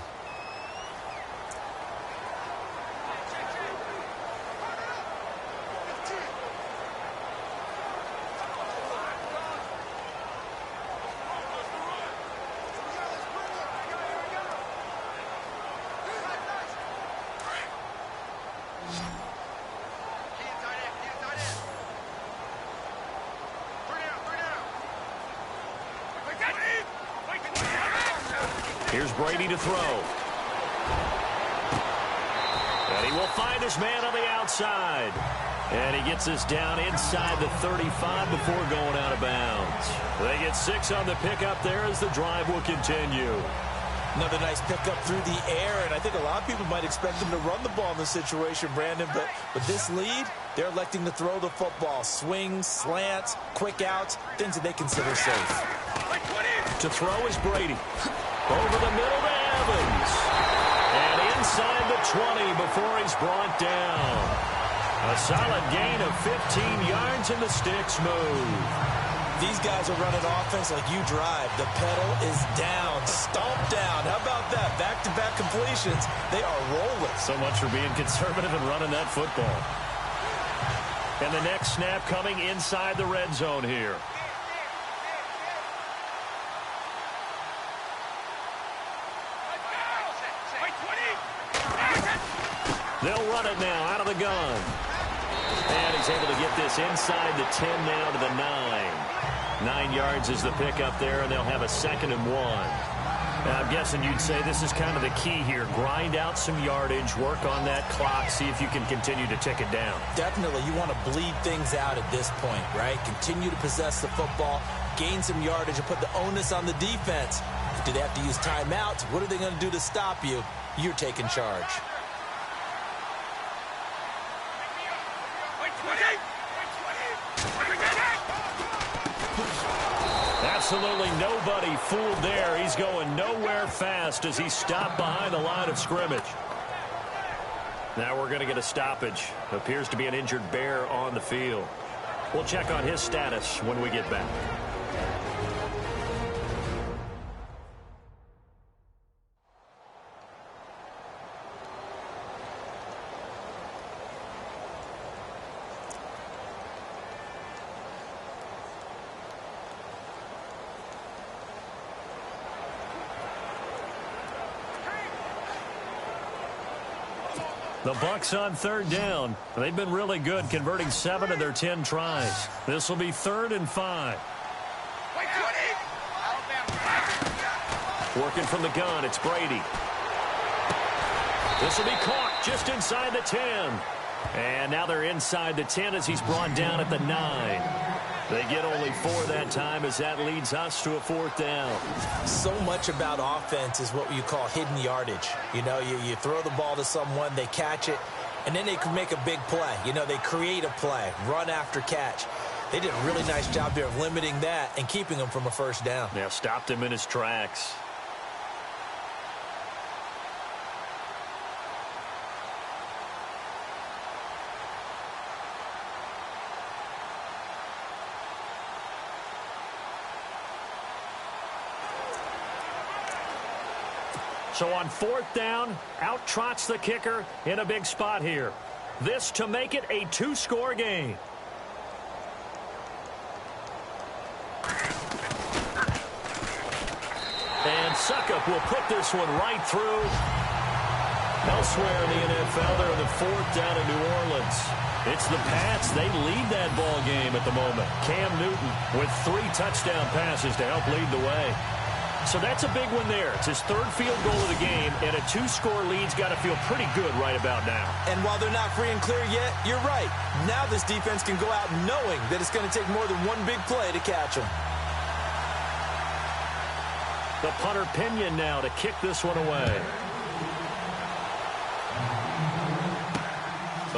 Here's Brady to throw. And he will find his man on the outside. And he gets this down inside the 35 before going out of bounds. They get 6 on the pickup there as the drive will continue. Another nice pickup through the air, and I think a lot of people might expect them to run the ball in this situation, Brandon, but with this lead, they're electing to throw the football. Swings, slants, quick outs, things that they consider safe. To throw is Brady. Over the middle to Evans. And inside the 20 before he's brought down. A solid gain of 15 yards and the sticks move. These guys are running offense like you drive. The pedal is down, stomped down. How about that? Back-to-back completions. They are rolling. So much for being conservative and running that football. And the next snap coming inside the red zone here. They'll run it now out of the gun. And he's able to get this inside the 10 now to the 9. 9 yards is the pickup there, and they'll have a 2nd and 1. Now, I'm guessing you'd say this is kind of the key here. Grind out some yardage, work on that clock, see if you can continue to tick it down. Definitely. You want to bleed things out at this point, right? Continue to possess the football, gain some yardage, and put the onus on the defense. Do they have to use timeouts? What are they going to do to stop you? You're taking charge. Absolutely nobody fooled there. He's going nowhere fast as he's stopped behind the line of scrimmage. Now we're going to get a stoppage. Appears to be an injured Bear on the field. We'll check on his status when we get back. The Bucs on third down. They've been really good, converting 7 of their 10 tries. This will be 3rd and 5. Working from the gun, it's Brady. This will be caught just inside the 10. And now they're inside the 10 as he's brought down at the 9. They get only 4 that time as that leads us to a 4th down. So much about offense is what you call hidden yardage. You know, you throw the ball to someone, they catch it, and then they can make a big play. You know, they create a play, run after catch. They did a really nice job there of limiting that and keeping him from a first down. Yeah, stopped him in his tracks. So on 4th down, out trots the kicker in a big spot here. This to make it a 2-score game. And Suckup will put this one right through. Elsewhere in the NFL, they're in the 4th down in New Orleans. It's the Pats. They lead that ball game at the moment. Cam Newton with 3 touchdown passes to help lead the way. So that's a big one there. It's his 3rd field goal of the game, and a 2-score lead's got to feel pretty good right about now. And while they're not free and clear yet, you're right. Now this defense can go out knowing that it's going to take more than one big play to catch them. The punter Pinion now to kick this one away.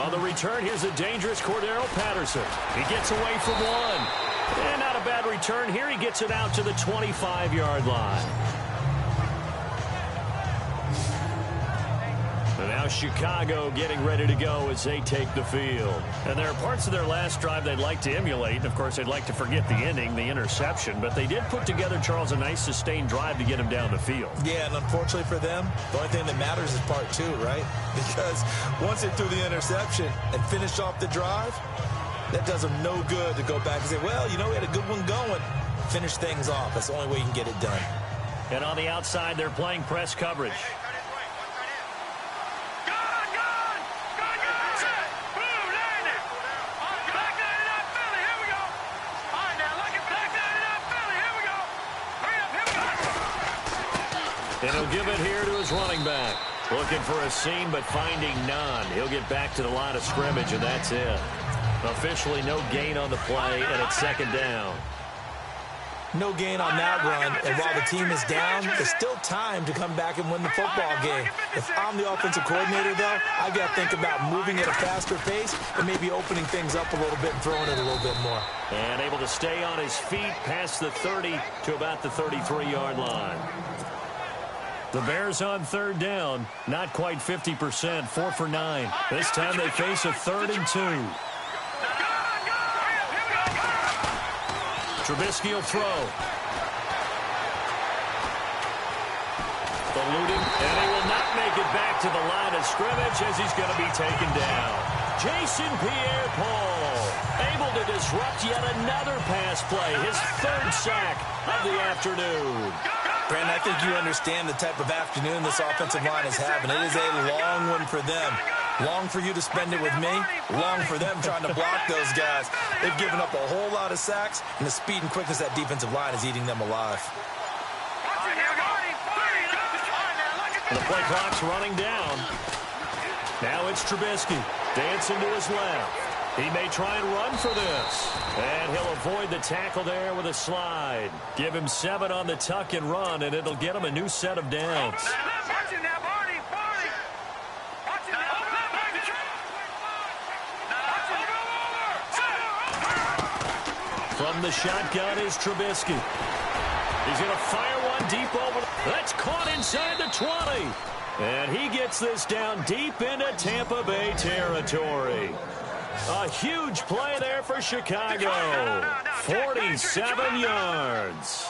On the return, here's a dangerous Cordero Patterson. He gets away from one. And not a bad return here. He gets it out to the 25-yard line. And now Chicago getting ready to go as they take the field. And there are parts of their last drive they'd like to emulate. And, of course, they'd like to forget the ending, the interception. But they did put together, Charles, a nice sustained drive to get him down the field. Yeah, and unfortunately for them, the only thing that matters is part 2, right? Because once they threw the interception and finished off the drive, that does them no good to go back and say, well, you know, we had a good one going. Finish things off. That's the only way you can get it done. And on the outside, they're playing press coverage. And he'll give it here to his running back. Looking for a seam, but finding none. He'll get back to the line of scrimmage, and that's it. Officially no gain on the play, and it's 2nd down. No gain on that run, and while the team is down, there's still time to come back and win the football game. If I'm the offensive coordinator, though, I've got to think about moving at a faster pace and maybe opening things up a little bit and throwing it a little bit more. And able to stay on his feet past the 30 to about the 33-yard line. The Bears on 3rd down, not quite 50%, 4 for 9. This time they face a 3rd and 2. Trubisky will throw. Eluding, and he will not make it back to the line of scrimmage as he's going to be taken down. Jason Pierre-Paul able to disrupt yet another pass play, his 3rd sack of the afternoon. Brandon, I think you understand the type of afternoon this offensive line is having. It is a long one for them. Long for you to spend it with me. Long for them trying to block those guys. They've given up a whole lot of sacks, and the speed and quickness of that defensive line is eating them alive. The play clock's running down. Now it's Trubisky dancing to his left. He may try and run for this. And he'll avoid the tackle there with a slide. Give him 7 on the tuck and run, and it'll get him a new set of downs. From the shotgun is Trubisky. He's going to fire one deep over. That's caught inside the 20. And he gets this down deep into Tampa Bay territory. A huge play there for Chicago. 47 yards.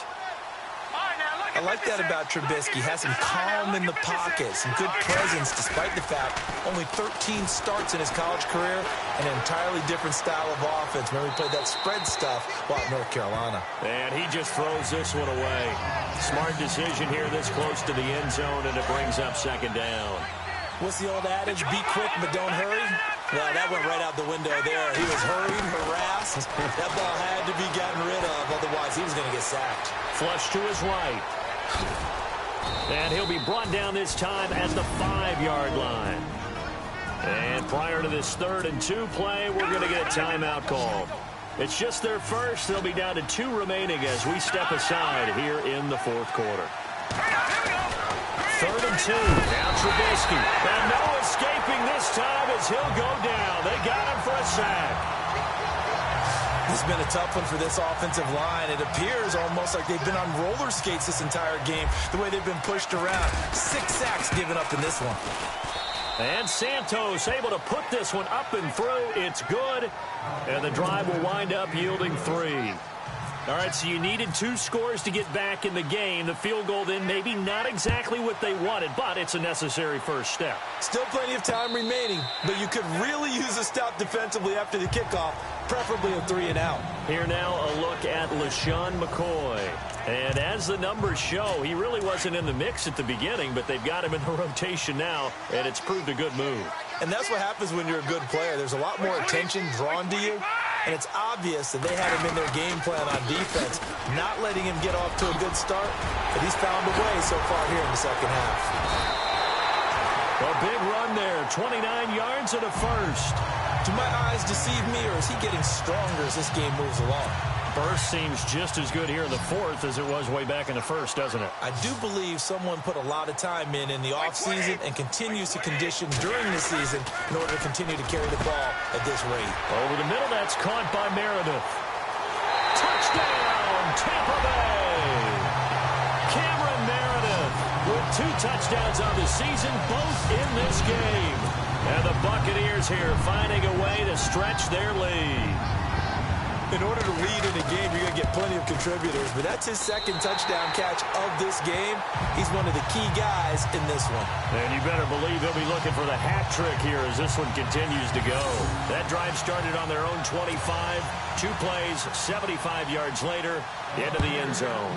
I like that about Trubisky. Has him calm in the pocket, some good presence, despite the fact only 13 starts in his college career, and an entirely different style of offense. Remember, he played that spread stuff while at North Carolina. And he just throws this one away. Smart decision here this close to the end zone, and it brings up 2nd down. What's the old adage? Be quick, but don't hurry. Well, that went right out the window there. He was hurried, harassed. That ball had to be gotten rid of, otherwise he was going to get sacked. Flush to his right. And he'll be brought down this time at the 5-yard line. And prior to this 3rd and 2 play, we're going to get a timeout call. It's just their first. They'll be down to 2 remaining as we step aside here in the 4th quarter. 3rd and 2. Now Trubisky. And no escaping this time as he'll go down. They got him for a sack. This has been a tough one for this offensive line. It appears almost like they've been on roller skates this entire game, the way they've been pushed around. 6 sacks given up in this one. And Santos able to put this one up and through. It's good. And the drive will wind up yielding 3. All right, so you needed 2 scores to get back in the game. The field goal then maybe not exactly what they wanted, but it's a necessary first step. Still plenty of time remaining, but you could really use a stop defensively after the kickoff, preferably a 3 and out. Here now a look at LaShawn McCoy. And as the numbers show, he really wasn't in the mix at the beginning, but they've got him in the rotation now, and it's proved a good move. And that's what happens when you're a good player. There's a lot more attention drawn to you. And it's obvious that they had him in their game plan on defense, not letting him get off to a good start. But he's found a way so far here in the second half. A big run there, 29 yards and a first. Do my eyes deceive me, or is he getting stronger as this game moves along? Burst seems just as good here in the 4th as it was way back in the 1st, doesn't it? I do believe someone put a lot of time in the offseason and continues to condition during the season in order to continue to carry the ball at this rate. Over the middle, that's caught by Meredith. Touchdown, Tampa Bay! Cameron Meredith with 2 touchdowns on the season, both in this game. And the Buccaneers here finding a way to stretch their lead. In order to lead in a game, you're going to get plenty of contributors, but that's his 2nd touchdown catch of this game. He's one of the key guys in this one. And you better believe he'll be looking for the hat trick here as this one continues to go. That drive started on their own 25. 2 plays, 75 yards later, into the end zone.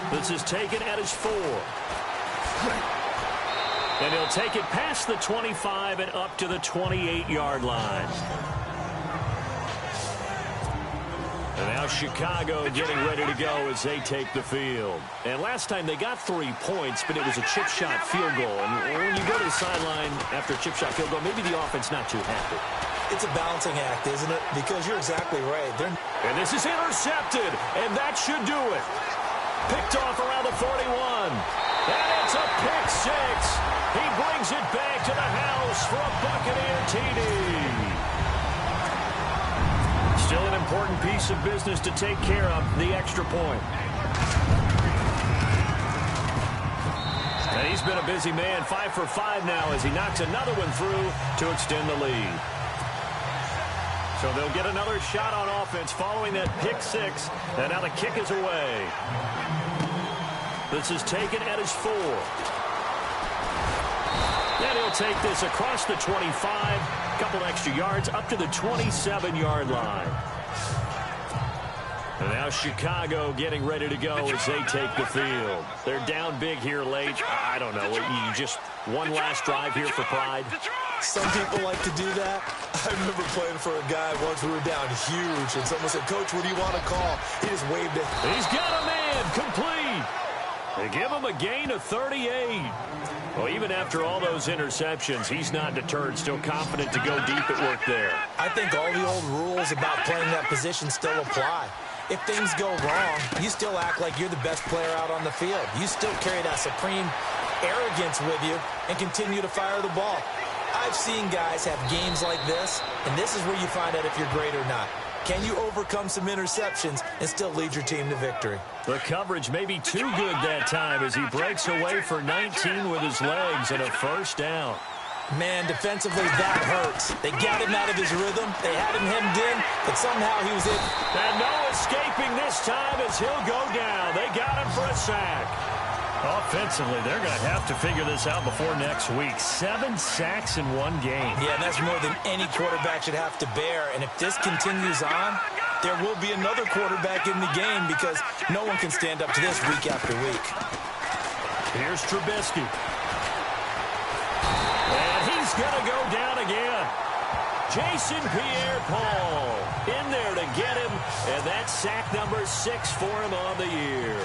This is taken at his 4. And he'll take it past the 25 and up to the 28-yard line. And now Chicago getting ready to go as they take the field. And last time they got 3 points, but it was a chip shot field goal. And when you go to the sideline after a chip shot field goal, maybe the offense not too happy. It's a balancing act, isn't it? Because you're exactly right. And this is intercepted, and that should do it. Picked off around the 41. And it's a pick 6. He brings it back to the house for a Buccaneer TD. Still an important piece of business to take care of, the extra point. And he's been a busy man, 5 for 5 now as he knocks another one through to extend the lead. So they'll get another shot on offense following that pick 6. And now the kick is away. This is taken at his 4. And he'll take this across the 25. A couple extra yards up to the 27-yard line. And now Chicago getting ready to go as they take the field. They're down big here late. I don't know. You just one last drive here for pride. Some people like to do that. I remember playing for a guy once. We were down huge, and someone said, "Coach, what do you want to call?" He just waved it. He's got a man complete. They give him a gain of 38. Well, even after all those interceptions, he's not deterred, still confident to go deep at work there. I think all the old rules about playing that position still apply. If things go wrong, you still act like you're the best player out on the field. You still carry that supreme arrogance with you and continue to fire the ball. I've seen guys have games like this, and this is where you find out if you're great or not. Can you overcome some interceptions and still lead your team to victory? The coverage may be too good that time as he breaks away for 19 with his legs and a first down. Man, defensively, that hurts. They got him out of his rhythm. They had him hemmed in, but somehow he was in. And no escaping this time as he'll go down. They got him for a sack. Offensively, they're going to have to figure this out before next week. 7 sacks in one game. Yeah, and that's more than any quarterback should have to bear. And if this continues on, there will be another quarterback in the game because no one can stand up to this week after week. Here's Trubisky. And he's going to go down again. Jason Pierre-Paul in there to get him. And that's sack number 6 for him on the year.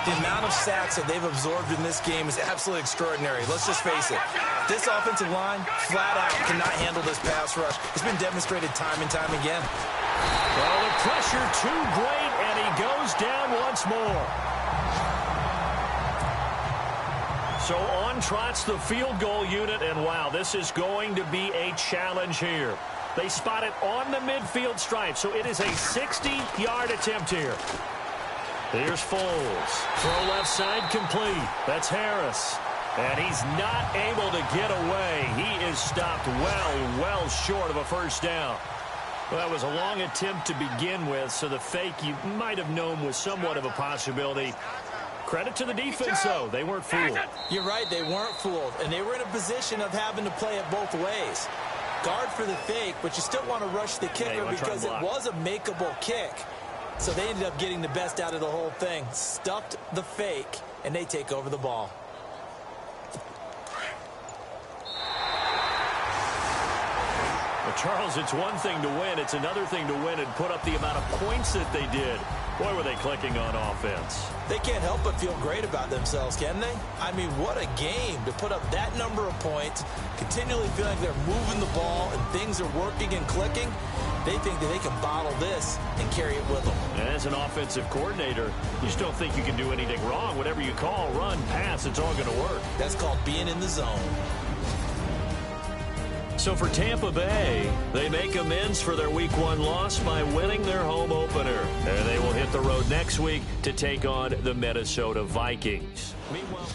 The amount of sacks that they've absorbed in this game is absolutely extraordinary. Let's just face it. This offensive line, flat out, cannot handle this pass rush. It's been demonstrated time and time again. Well, the pressure too great, and he goes down once more. So on trots the field goal unit, and wow, this is going to be a challenge here. They spot it on the midfield stripe, so it is a 60-yard attempt here. Here's Foles. Throw left side complete. That's Harris. And he's not able to get away. He is stopped well short of a first down. Well, that was a long attempt to begin with, so the fake you might have known was somewhat of a possibility. Credit to the defense, though. They weren't fooled. You're right, they weren't fooled, and they were in a position of having to play it both ways. Guard for the fake, but you still want to rush the kicker because it was a makeable kick. So they ended up getting the best out of the whole thing. Stuffed the fake, and they take over the ball. Well, Charles, it's one thing to win. It's another thing to win and put up the amount of points that they did. Boy, were they clicking on offense. They can't help but feel great about themselves, can they? I mean, what a game to put up that number of points, continually feeling like they're moving the ball and things are working and clicking. They think that they can bottle this and carry it with them. And as an offensive coordinator, you just don't think you can do anything wrong. Whatever you call, run, pass, it's all going to work. That's called being in the zone. So for Tampa Bay, they make amends for their Week 1 loss by winning their home opener. And they will hit the road next week to take on the Minnesota Vikings. Meanwhile...